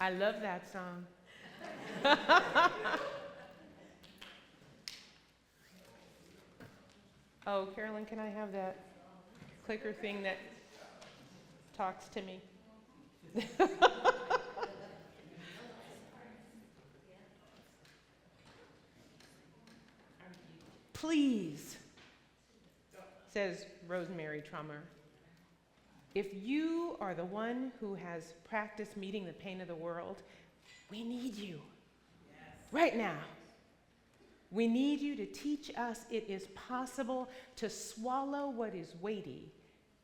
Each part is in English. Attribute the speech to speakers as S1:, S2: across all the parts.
S1: I love that song. Oh, Carolyn, can I have that clicker thing that talks to me? Please, says Rosemary Trummer, if you are the one who has practiced meeting the pain of the world, we need you right now. We need you to teach us it is possible to swallow what is weighty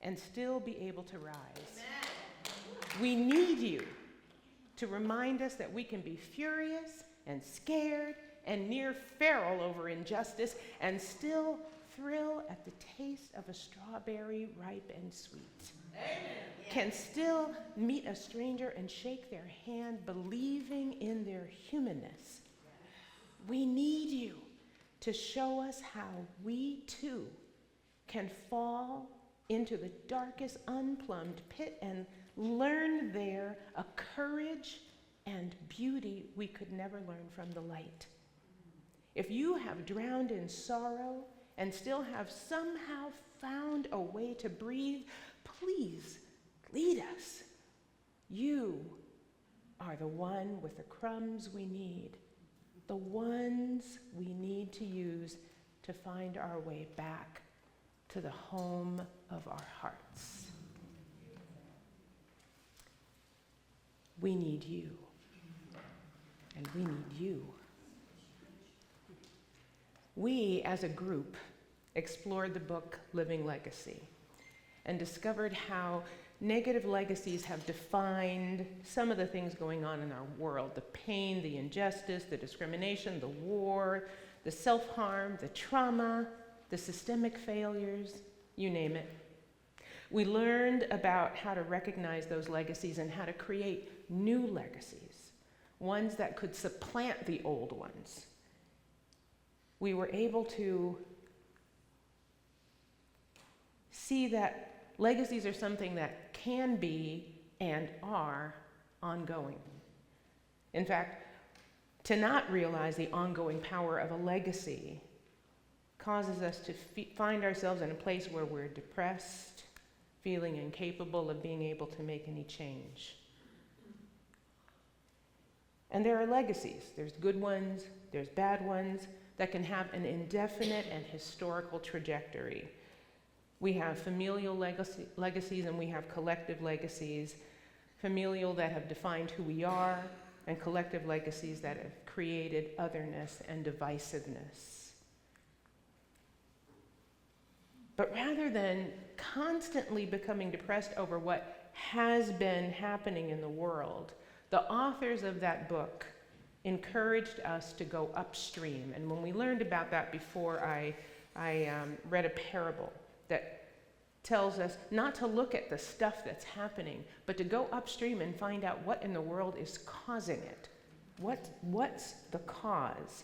S1: and still be able to rise. Amen. We need you to remind us that we can be furious and scared and near feral over injustice and still thrill at the taste of a strawberry ripe and sweet. Amen. Can still meet a stranger and shake their hand, believing in their humanness. We need you to show us how we too can fall into the darkest unplumbed pit and learn there a courage and beauty we could never learn from the light. If you have drowned in sorrow and still have somehow found a way to breathe, please lead us. You are the one with the crumbs we need, the ones we need to use to find our way back to the home of our hearts. We need you, and we need you. We, as a group, explored the book Living Legacy and discovered how negative legacies have defined some of the things going on in our world: the pain, the injustice, the discrimination, the war, the self-harm, the trauma, the systemic failures, you name it. We learned about how to recognize those legacies and how to create new legacies, ones that could supplant the old ones. We were able to see that legacies are something that can be and are ongoing. In fact, to not realize the ongoing power of a legacy causes us to find ourselves in a place where we're depressed, feeling incapable of being able to make any change. And there are legacies. There's good ones, there's bad ones that can have an indefinite and historical trajectory. We have familial legacies and we have collective legacies. Familial that have defined who we are, and collective legacies that have created otherness and divisiveness. But rather than constantly becoming depressed over what has been happening in the world, the authors of that book encouraged us to go upstream. And when we learned about that before, I read a parable that tells us not to look at the stuff that's happening, but to go upstream and find out what in the world is causing it. What's the cause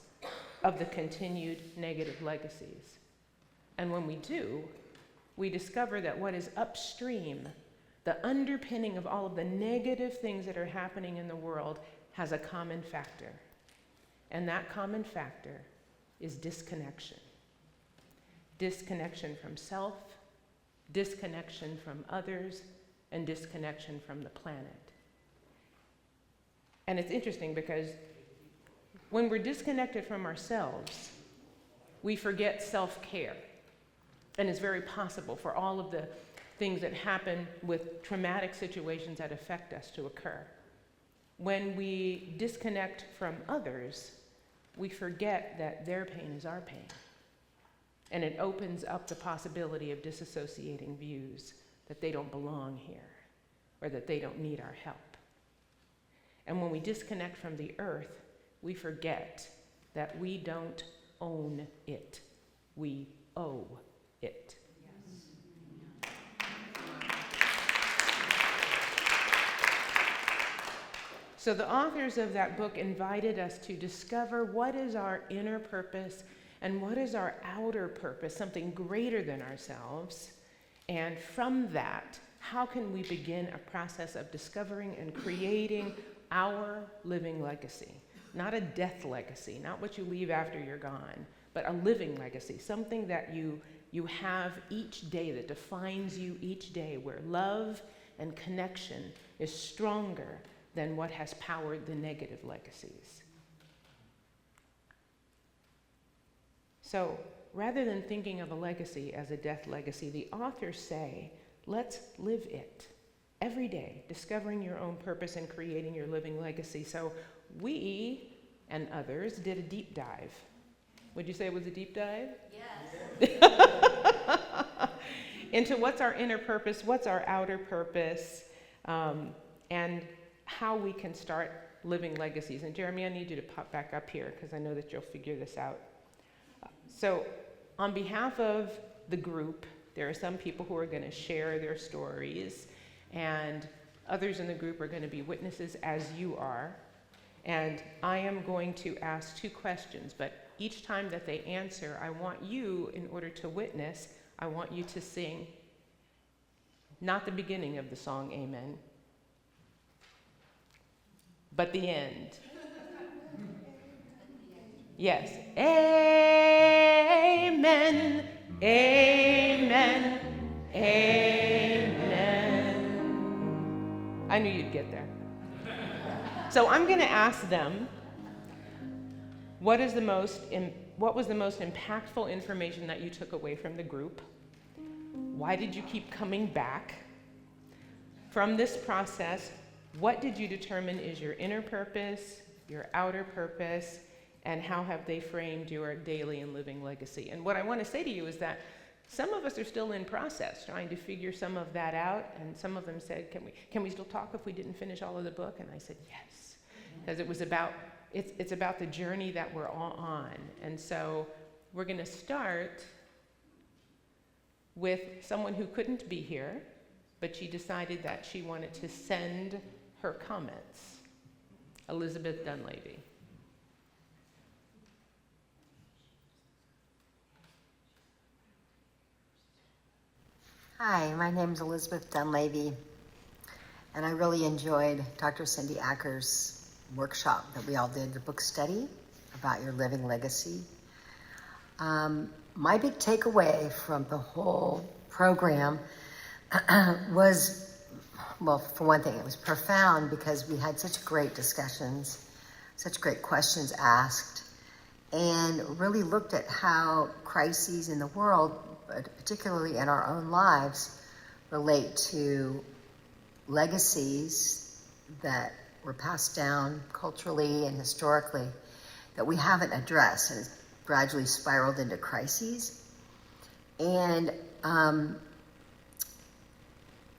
S1: of the continued negative legacies? And when we do, we discover that what is upstream, the underpinning of all of the negative things that are happening in the world, has a common factor. And that common factor is disconnection. Disconnection from self, disconnection from others, and disconnection from the planet. And it's interesting because when we're disconnected from ourselves, we forget self-care. And it's very possible for all of the things that happen with traumatic situations that affect us to occur. When we disconnect from others, we forget that their pain is our pain. And it opens up the possibility of disassociating views that they don't belong here or that they don't need our help. And when we disconnect from the earth, we forget that we don't own it. We owe it. So the authors of that book invited us to discover what is our inner purpose and what is our outer purpose, something greater than ourselves. And from that, how can we begin a process of discovering and creating our living legacy. Not a death legacy, not what you leave after you're gone, but a living legacy, something that you have each day, that defines you each day, where love and connection is stronger than what has powered the negative legacies. So rather than thinking of a legacy as a death legacy, the authors say, let's live it every day, discovering your own purpose and creating your living legacy. So we and others did a deep dive. Would you say it was a deep dive? Yes. Into what's our inner purpose, what's our outer purpose, and how we can start living legacies. And Jeremy, I need you to pop back up here because I know that you'll figure this out. So on behalf of the group, there are some people who are going to share their stories, and others in the group are going to be witnesses as you are. And I am going to ask 2 questions, but each time that they answer, I want you, in order to witness, I want you to sing, not the beginning of the song, Amen, but the end. Yes. Amen, amen, amen. I knew you'd get there. So I'm going to ask them, what was the most impactful information that you took away from the group? Why did you keep coming back? From this process, what did you determine is your inner purpose, your outer purpose, and how have they framed your daily and living legacy? And what I want to say to you is that some of us are still in process, trying to figure some of that out, and some of them said, can we still talk if we didn't finish all of the book? And I said, yes, because it's about the journey that we're all on. And so we're going to start with someone who couldn't be here, but she decided that she wanted to send her comments. Elizabeth Dunleavy.
S2: Hi, my name is Elizabeth Dunleavy, and I really enjoyed Dr. Cindy Acker's workshop that we all did, the book study about your living legacy. My big takeaway from the whole program was, well, for one thing, it was profound because we had such great discussions, such great questions asked, and really looked at how crises in the world, particularly in our own lives, relate to legacies that were passed down culturally and historically that we haven't addressed, and it's gradually spiraled into crises. And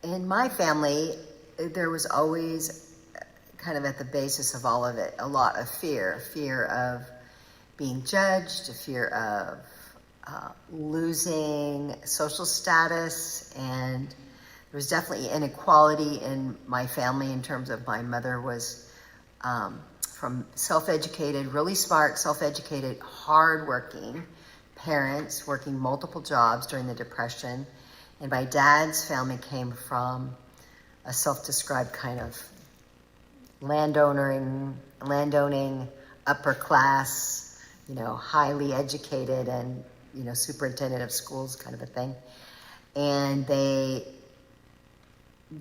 S2: in my family, there was always kind of at the basis of all of it, a lot of fear of being judged, a fear of losing social status, and there was definitely inequality in my family in terms of my mother was from self-educated, really smart, self-educated, hard-working parents working multiple jobs during the Depression, and my dad's family came from a self-described kind of landowning, upper class, highly educated and superintendent of schools kind of a thing. And they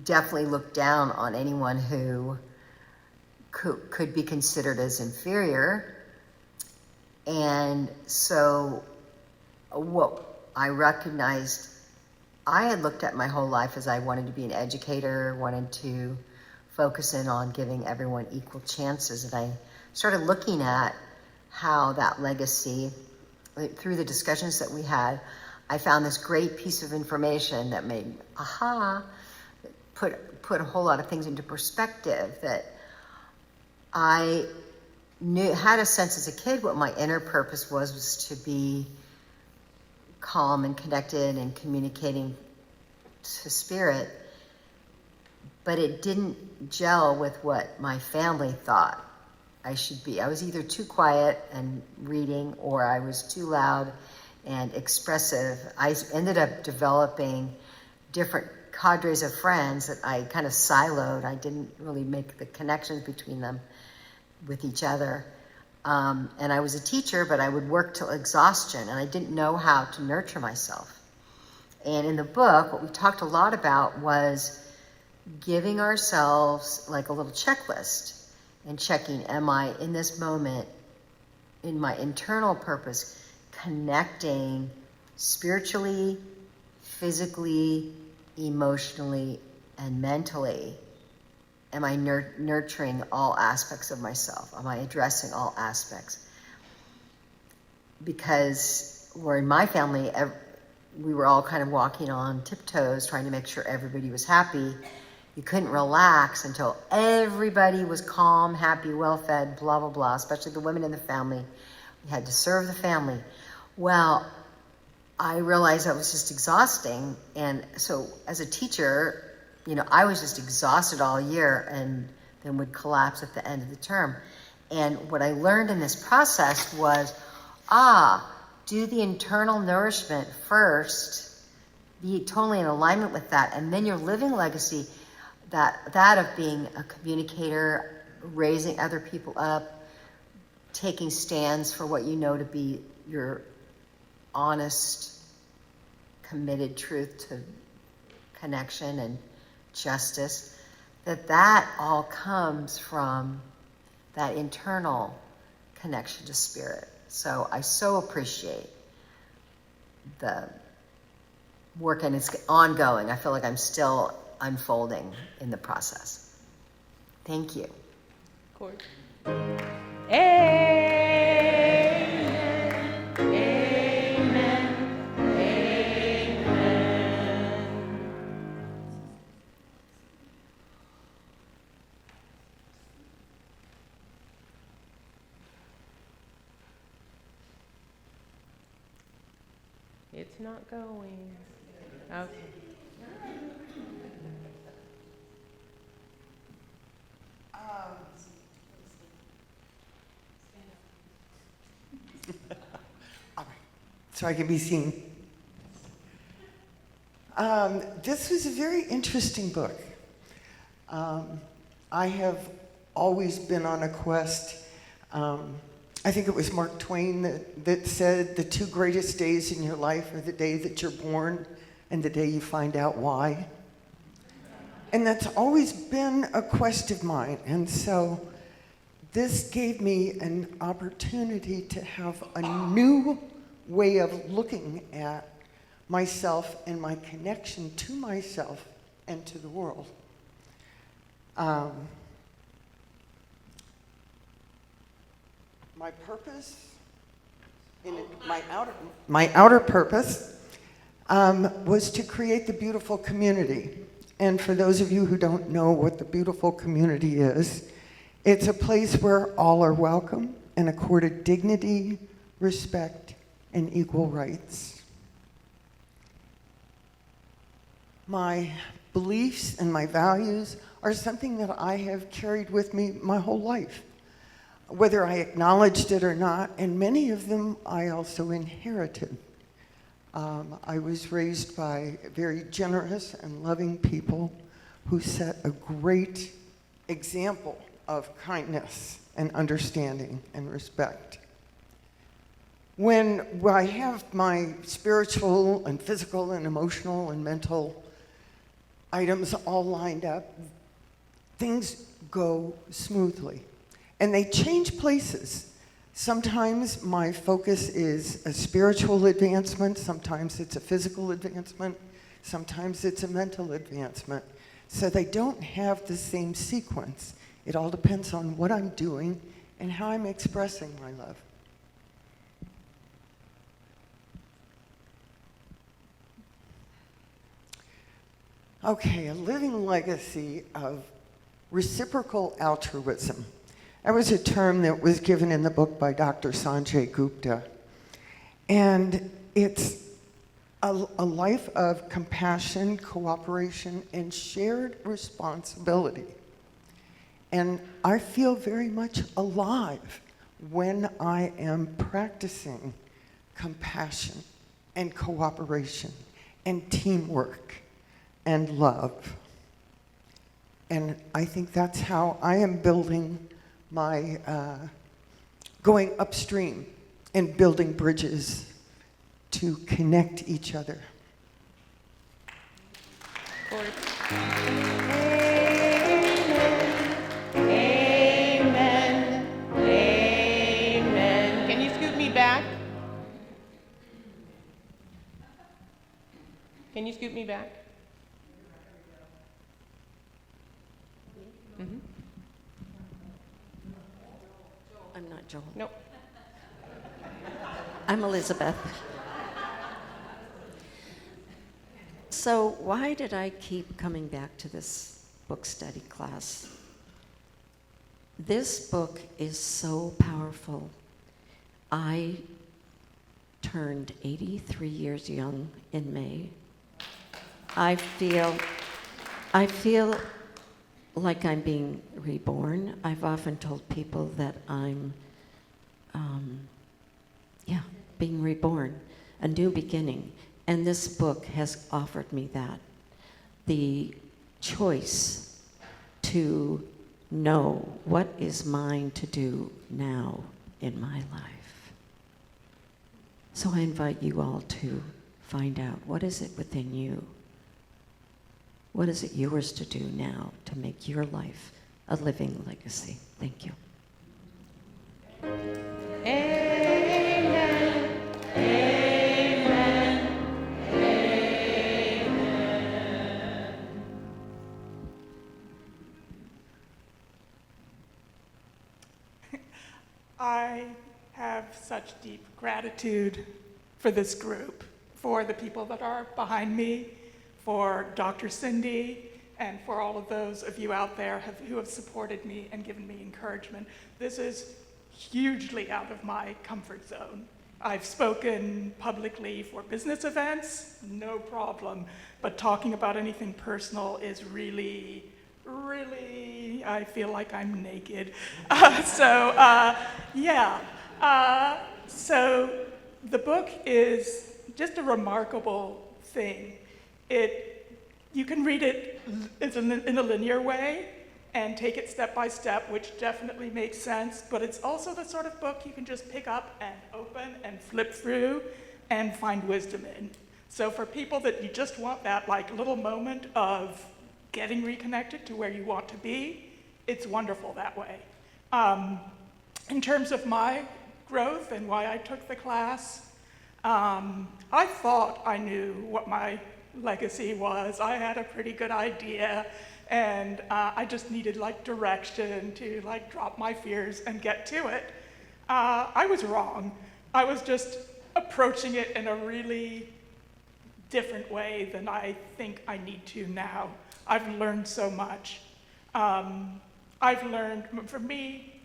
S2: definitely looked down on anyone who could be considered as inferior. And so what I recognized, I had looked at my whole life as I wanted to be an educator, wanted to focus in on giving everyone equal chances. And I started looking at how that legacy, through the discussions that we had, I found this great piece of information that made, put a whole lot of things into perspective, that I had a sense as a kid what my inner purpose was to be calm and connected and communicating to spirit, but it didn't gel with what my family thought I should be. I was either too quiet and reading, or I was too loud and expressive. I ended up developing different cadres of friends that I kind of siloed. I didn't really make the connections between them with each other. And I was a teacher, but I would work till exhaustion, and I didn't know how to nurture myself. And in the book, what we talked a lot about was giving ourselves like a little checklist and checking, am I in this moment, in my internal purpose, connecting spiritually, physically, emotionally, and mentally? Am I nurturing all aspects of myself? Am I addressing all aspects? Because we're in my family, we were all kind of walking on tiptoes, trying to make sure everybody was happy. You couldn't relax until everybody was calm, happy, well-fed, blah, blah, blah, especially the women in the family. We had to serve the family. Well, I realized that was just exhausting. And so as a teacher, you know, I was just exhausted all year and then would collapse at the end of the term. And what I learned in this process was, do the internal nourishment first, be totally in alignment with that, and then your living legacy, that of being a communicator, raising other people up, taking stands for what you know to be your honest, committed truth to connection and justice, that all comes from that internal connection to spirit. So I so appreciate the work, and it's ongoing. I feel like I'm still unfolding in the process. Thank you.
S1: Court. Amen. Amen. Amen. It's not going. Okay.
S3: All right, so I can be seen. This was a very interesting book. I have always been on a quest. I think it was Mark Twain that said the two greatest days in your life are the day that you're born and the day you find out why. And that's always been a quest of mine. And so this gave me an opportunity to have a new way of looking at myself and my connection to myself and to the world. My purpose, my outer purpose was to create the beautiful community. And for those of you who don't know what the beautiful community is, it's a place where all are welcome and accorded dignity, respect, and equal rights. My beliefs and my values are something that I have carried with me my whole life, whether I acknowledged it or not, and many of them I also inherited. I was raised by very generous and loving people who set a great example of kindness and understanding and respect. When I have my spiritual and physical and emotional and mental items all lined up, things go smoothly. And they change places. Sometimes my focus is a spiritual advancement, sometimes it's a physical advancement, sometimes it's a mental advancement. So they don't have the same sequence. It all depends on what I'm doing and how I'm expressing my love. Okay, a living legacy of reciprocal altruism. That was a term that was given in the book by Dr. Sanjay Gupta. And it's a life of compassion, cooperation, and shared responsibility. And I feel very much alive when I am practicing compassion and cooperation and teamwork and love. And I think that's how I am building my, going upstream and building bridges to connect each other.
S1: Amen. Amen. Can you scoot me back? Can you scoot me back? Mm-hmm.
S4: I'm not Joel.
S1: Nope.
S4: I'm Elizabeth. So why did I keep coming back to this book study class? This book is so powerful. I turned 83 years young in May. I feel like I'm being reborn. I've often told people that I'm, being reborn, a new beginning. And this book has offered me that. The choice to know what is mine to do now in my life. So I invite you all to find out, what is it within you? What is it yours to do now to make your life a living legacy? Thank you.
S1: Amen. Amen.
S5: I have such deep gratitude for this group, for the people that are behind me, for Dr. Cindy, and for all of those of you out there who have supported me and given me encouragement. This is hugely out of my comfort zone. I've spoken publicly for business events, no problem, but talking about anything personal is really, I feel like I'm naked. So the book is just a remarkable thing. You can read it in a linear way and take it step by step, which definitely makes sense, but it's also the sort of book you can just pick up and open and flip through and find wisdom in. So for people that you just want that little moment of getting reconnected to where you want to be, it's wonderful that way. In terms of my growth and why I took the class, I thought I knew what my legacy was. I had a pretty good idea, and I just needed direction to drop my fears and get to it. I was wrong. I was just approaching it in a really different way than I think I need to now. I've learned so much. I've learned, for me,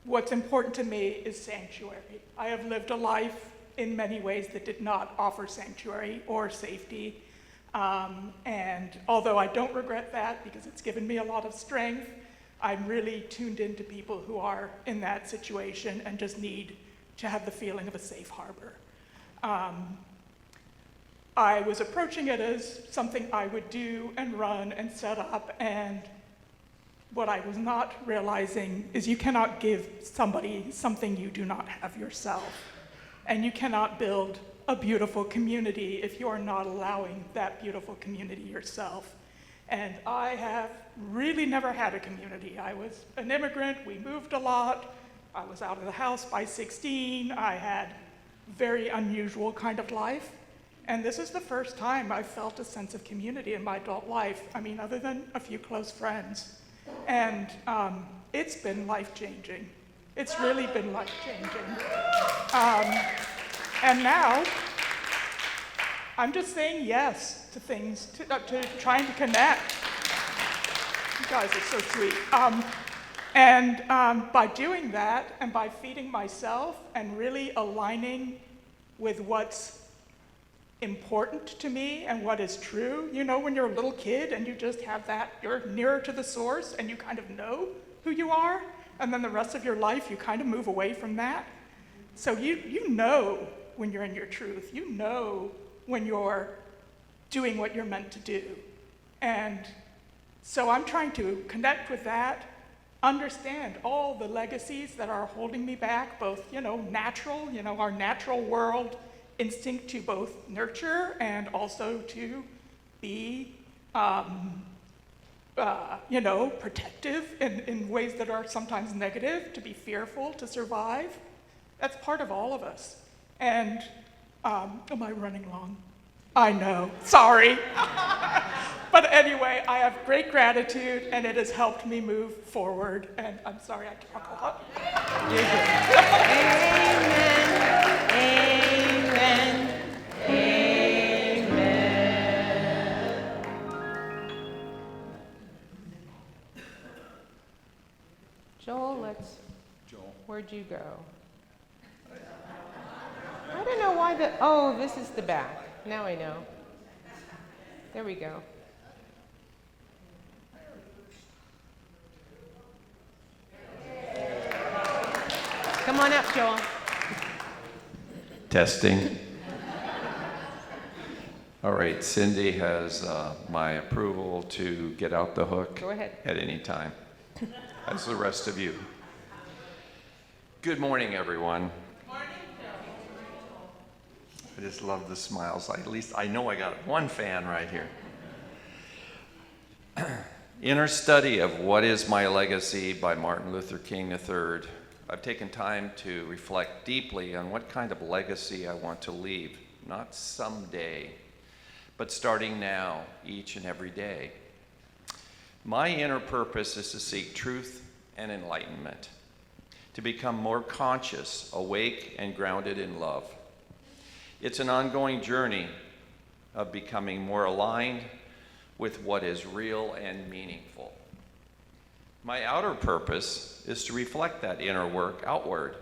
S5: what's important to me is sanctuary. I have lived a life in many ways that did not offer sanctuary or safety. And although I don't regret that because it's given me a lot of strength, I'm really tuned into people who are in that situation and just need to have the feeling of a safe harbor. I was approaching it as something I would do and run and set up, and what I was not realizing is you cannot give somebody something you do not have yourself. And you cannot build a beautiful community if you are not allowing that beautiful community yourself. And I have really never had a community. I was an immigrant, we moved a lot, I was out of the house by 16, I had very unusual kind of life. And this is the first time I've felt a sense of community in my adult life, other than a few close friends. And it's been life-changing. It's really been life-changing. And now, I'm just saying yes to things, to trying to connect. You guys are so sweet. By doing that, and by feeding myself, and really aligning with what's important to me and what is true. You know, when you're a little kid and you just have that, you're nearer to the source and you kind of know who you are, and then the rest of your life you kind of move away from that. So you know when you're in your truth. You know when you're doing what you're meant to do. And so I'm trying to connect with that, understand all the legacies that are holding me back, both, natural, our natural world instinct to both nurture and also to be, protective in ways that are sometimes negative, to be fearful, to survive. That's part of all of us. And, am I running long? I know, sorry. But anyway, I have great gratitude, and it has helped me move forward. And I'm sorry I talk a lot.
S1: Amen. Amen. Amen. Joel, where'd you go? I don't know why this is the back. Now I know. There we go. Come on up, Joel.
S6: Testing. All right, Cindy has my approval to get out the hook.
S1: Go ahead.
S6: At any time, as the rest of you. Good morning, everyone. I just love the smiles. At least I know I got one fan right here. In our study of What is My Legacy by Martin Luther King III, I've taken time to reflect deeply on what kind of legacy I want to leave, not someday, but starting now, each and every day. My inner purpose is to seek truth and enlightenment, to become more conscious, awake, and grounded in love. It's an ongoing journey of becoming more aligned with what is real and meaningful. My outer purpose is to reflect that inner work outward,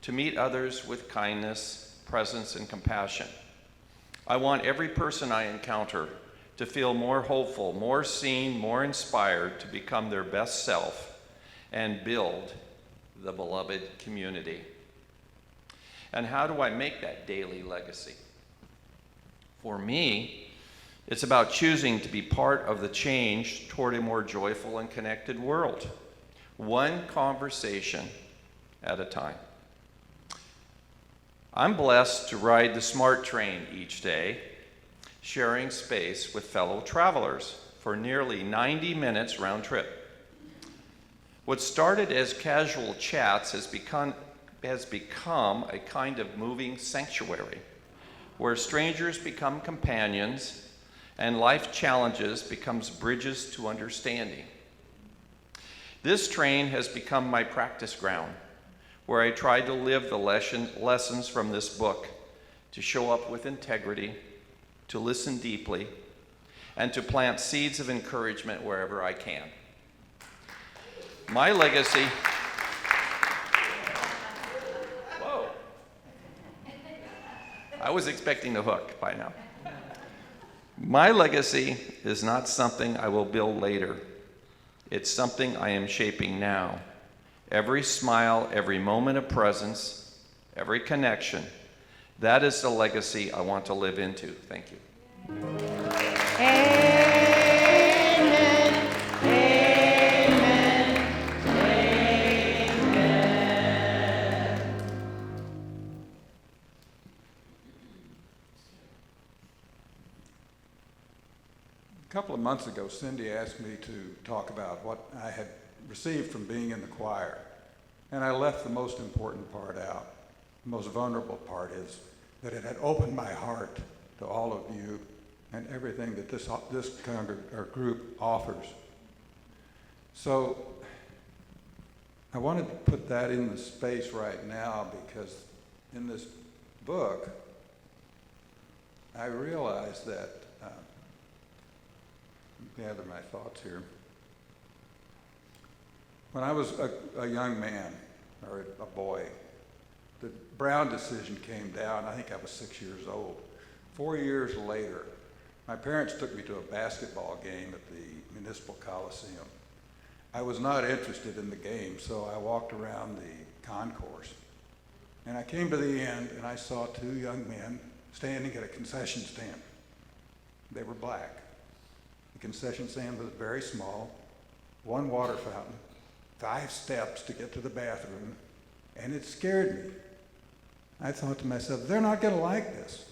S6: to meet others with kindness, presence, and compassion. I want every person I encounter to feel more hopeful, more seen, more inspired to become their best self and build the beloved community. And how do I make that daily legacy? For me, it's about choosing to be part of the change toward a more joyful and connected world, one conversation at a time. I'm blessed to ride the SMART train each day, sharing space with fellow travelers for nearly 90 minutes round trip. What started as casual chats has become a kind of moving sanctuary where strangers become companions and life challenges becomes bridges to understanding. This train has become my practice ground, where I try to live the lessons from this book, to show up with integrity, to listen deeply, and to plant seeds of encouragement wherever I can. My legacy... Whoa. I was expecting the hook by now. My legacy is not something I will build later. It's something I am shaping now. Every smile, every moment of presence, every connection, that is the legacy I want to live into. Thank you.
S1: Amen. Amen. Amen.
S7: A couple of months ago, Cindy asked me to talk about what I had received from being in the choir. And I left the most important part out. The most vulnerable part is that it had opened my heart to all of you and everything that this group offers. So I wanted to put that in the space right now, because in this book, I realized that gather my thoughts here. When I was a young man, or a boy, the Brown decision came down. I think I was 6 years old. 4 years later, my parents took me to a basketball game at the Municipal Coliseum. I was not interested in the game, so I walked around the concourse. And I came to the end, and I saw two young men standing at a concession stand. They were black. The concession stand was very small, one water fountain, 5 steps to get to the bathroom, and it scared me. I thought to myself, they're not going to like this.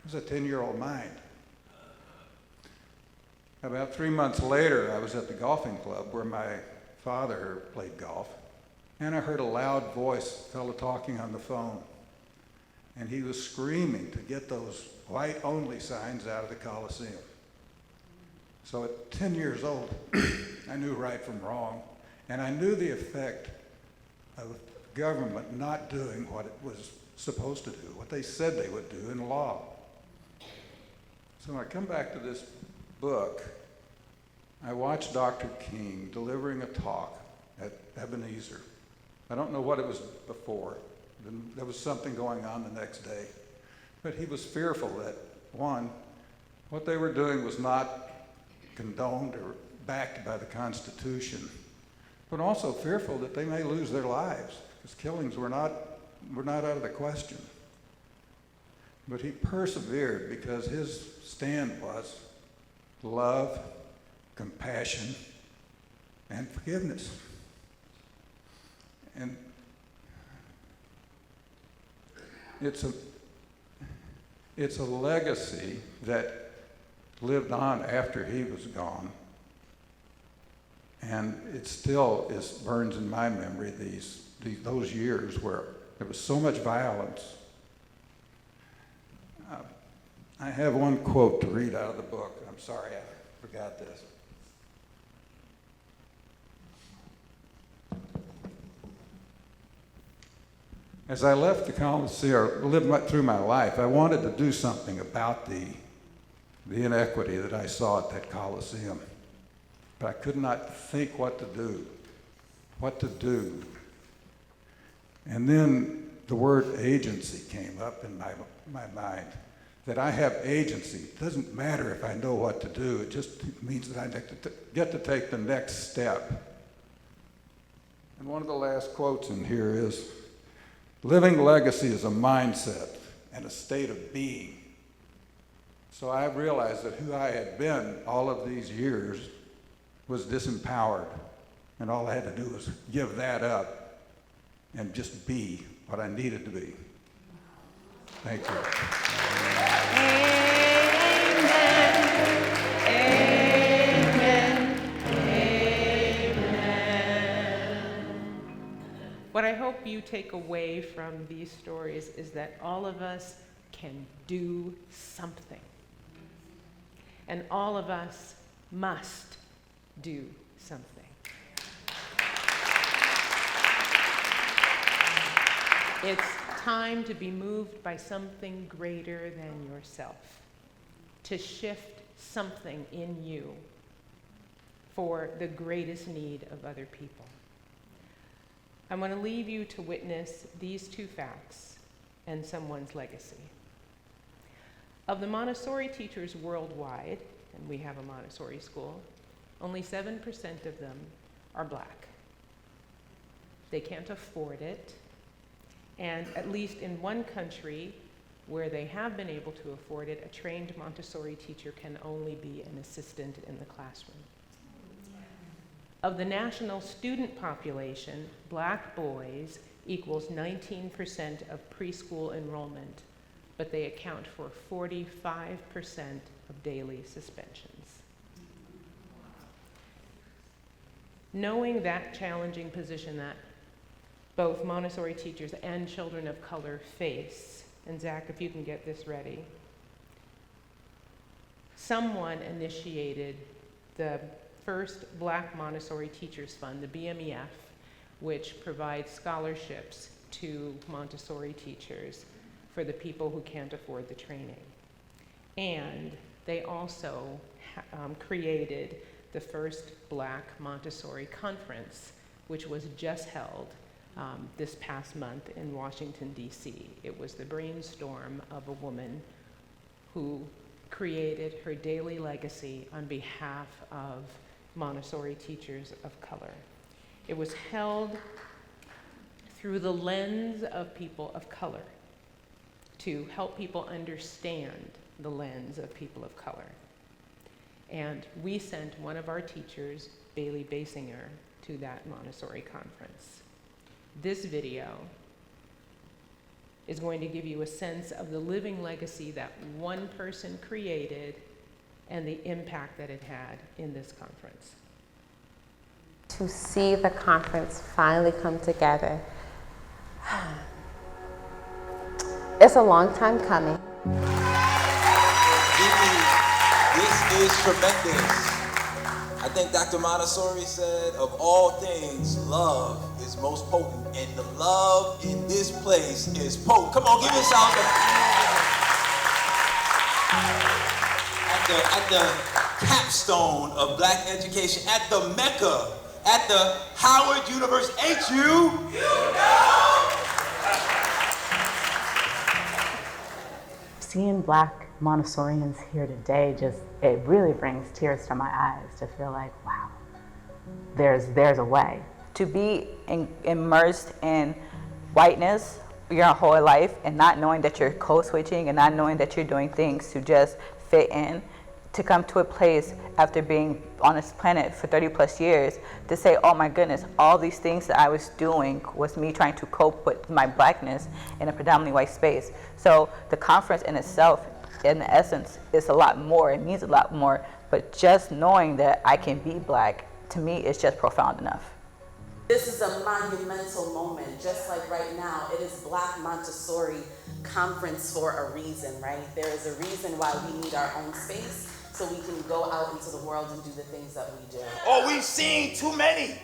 S7: It was a 10-year-old mind. About 3 months later, I was at the golfing club where my father played golf, and I heard a loud voice, a fellow talking on the phone, and he was screaming to get those white-only signs out of the Coliseum. So at 10 years old, I knew right from wrong, and I knew the effect of government not doing what it was supposed to do, what they said they would do in law. So when I come back to this book, I watched Dr. King delivering a talk at Ebenezer. I don't know what it was before. There was something going on the next day. But he was fearful that, one, what they were doing was not condoned or backed by the Constitution, but also fearful that they may lose their lives, because killings were not out of the question. But he persevered because his stand was love, compassion, and forgiveness. And it's a legacy that lived on after he was gone. And it still burns in my memory, those years where there was so much violence. I have one quote to read out of the book. I'm sorry, I forgot this. As I left the Coliseum, lived through my life, I wanted to do something about the inequity that I saw at that Coliseum. But I could not think what to do. And then the word agency came up in my mind, that I have agency. It doesn't matter if I know what to do, it just means that I get to take the next step. And one of the last quotes in here is, living legacy is a mindset and a state of being. So I realized that who I had been all of these years was disempowered, and all I had to do was give that up and just be what I needed to be. Thank you.
S1: Amen. Amen. What I hope you take away from these stories is that all of us can do something. And all of us must do something. It's time to be moved by something greater than yourself, to shift something in you for the greatest need of other people. I want to leave you to witness these 2 facts and someone's legacy. Of the Montessori teachers worldwide, and we have a Montessori school, only 7% of them are black. They can't afford it. And at least in one country where they have been able to afford it, a trained Montessori teacher can only be an assistant in the classroom. Of the national student population, black boys equals 19% of preschool enrollment, but they account for 45% of daily suspensions. Knowing that challenging position that both Montessori teachers and children of color face, and Zach, if you can get this ready, someone initiated the first Black Montessori Teachers Fund, the BMEF, which provides scholarships to Montessori teachers for the people who can't afford the training. And they also created the first Black Montessori Conference, which was just held this past month in Washington, D.C. It was the brainstorm of a woman who created her daily legacy on behalf of Montessori teachers of color. It was held through the lens of people of color to help people understand the lens of people of color. And we sent one of our teachers, Bailey Basinger, to that Montessori conference. This video is going to give you a sense of the living legacy that one person created and the impact that it had in this conference.
S8: To see the conference finally come together, it's a long time coming.
S9: This is tremendous. I think Dr. Montessori said, of all things, love is most potent, and the love in this place is potent. Come on, give yourself at the capstone of black education, at the Mecca, at the Howard University. Ain't you?
S10: Seeing black Montessorians here today, it really brings tears to my eyes to feel like, wow, there's a way.
S11: To be immersed in whiteness your whole life and not knowing that you're code switching and not knowing that you're doing things to just fit in, to come to a place after being on this planet for 30 plus years to say, oh my goodness, all these things that I was doing was me trying to cope with my blackness in a predominantly white space. So the conference in itself, in essence, is a lot more, it means a lot more, but just knowing that I can be black, to me, is just profound enough.
S12: This is a monumental moment, just like right now, it is Black Montessori Conference for a reason, right? There is a reason why we need our own space, so we can go out into the world and do the things that we do.
S9: Oh, we've seen too many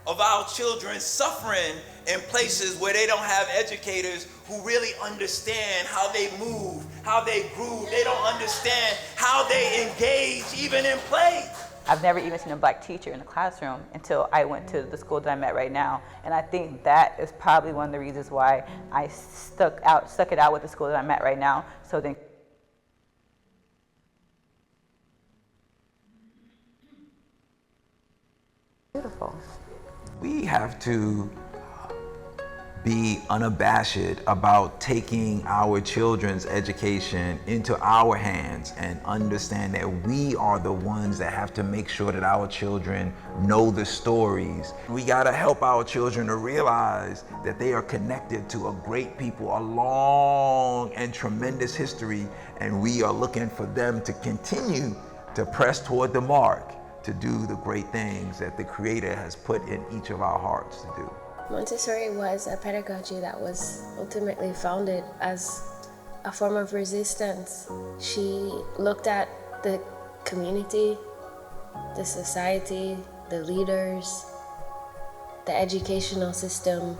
S9: of our children suffering in places where they don't have educators who really understand how they move, how they groove. They don't understand how they engage even in play.
S11: I've never even seen a black teacher in the classroom until I went to the school that I'm at right now. And I think that is probably one of the reasons why I stuck it out with the school that I'm at right now. So then
S8: Beautiful.
S13: We have to be unabashed about taking our children's education into our hands and understand that we are the ones that have to make sure that our children know the stories. We gotta help our children to realize that they are connected to a great people, a long and tremendous history, and we are looking for them to continue to press toward the mark, to do the great things that the Creator has put in each of our hearts to do.
S14: Montessori was a pedagogy that was ultimately founded as a form of resistance. She looked at the community, the society, the leaders, the educational system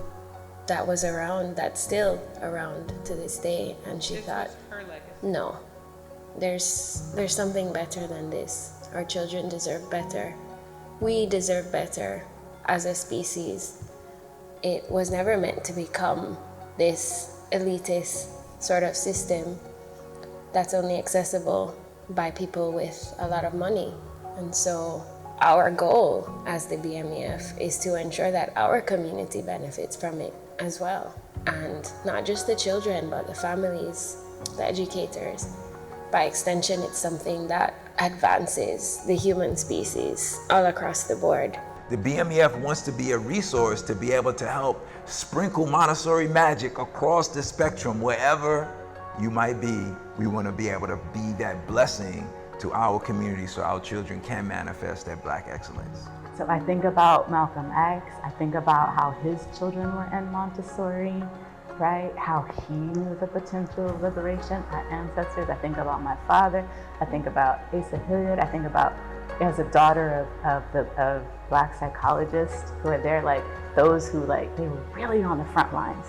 S14: that was around, that's still around to this day, and she thought,
S1: her legacy.
S14: no, there's something better than this. Our children deserve better. We deserve better as a species. It was never meant to become this elitist sort of system that's only accessible by people with a lot of money. And so our goal as the BMEF is to ensure that our community benefits from it as well. And not just the children, but the families, the educators. By extension, it's something that advances the human species all across the board.
S13: The BMEF wants to be a resource to be able to help sprinkle Montessori magic across the spectrum. Wherever you might be, we want to be able to be that blessing to our community so our children can manifest that Black excellence.
S10: So I think about Malcolm X, I think about how his children were in Montessori, right? How he knew the potential of liberation, our ancestors. I think about my father, I think about Asa Hilliard, I think about as a daughter of Black psychologists who are there, like those who they were really on the front lines.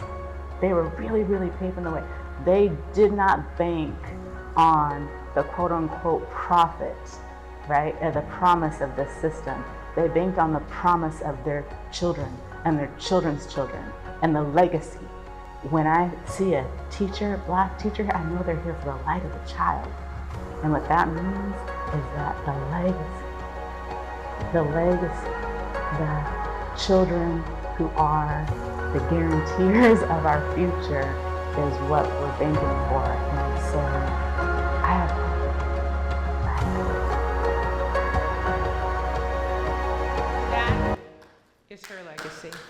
S10: They were really, really paving the way. They did not bank on the quote unquote profit, right? Or the promise of the system. They banked on the promise of their children and their children's children and the legacy. When I see a teacher, Black teacher, I know they're here for the light of the child. And what that means is that the legacy, the children who are the guarantors of our future is what we're banking for. And so I have
S1: legacy.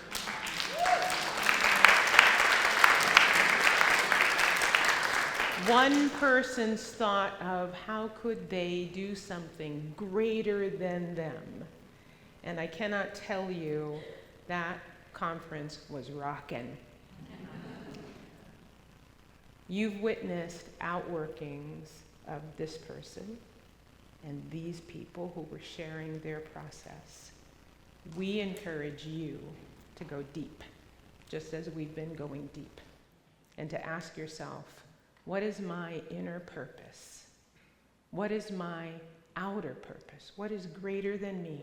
S1: One person's thought of how could they do something greater than them. And I cannot tell you that conference was rockin'. You've witnessed outworkings of this person and these people who were sharing their process. We encourage you to go deep, just as we've been going deep, and to ask yourself, what is my inner purpose? What is my outer purpose? What is greater than me?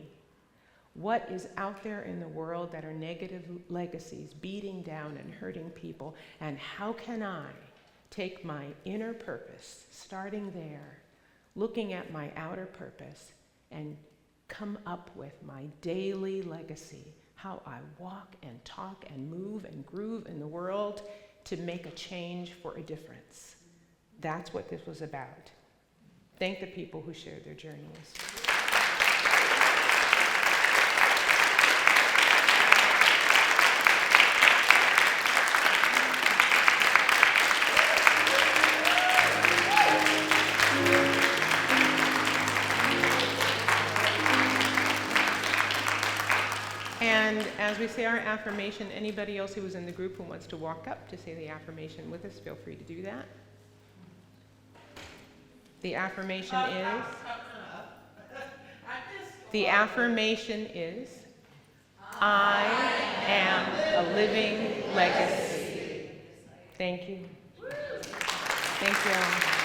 S1: What is out there in the world that are negative legacies, beating down and hurting people? And how can I take my inner purpose, starting there, looking at my outer purpose, and come up with my daily legacy, how I walk and talk and move and groove in the world to make a change for a difference. That's what this was about. Thank the people who shared their journeys. And as we say our affirmation, anybody else who was in the group who wants to walk up to say the affirmation with us, feel free to do that. The affirmation is, I am a living legacy. Thank you. Thank you all.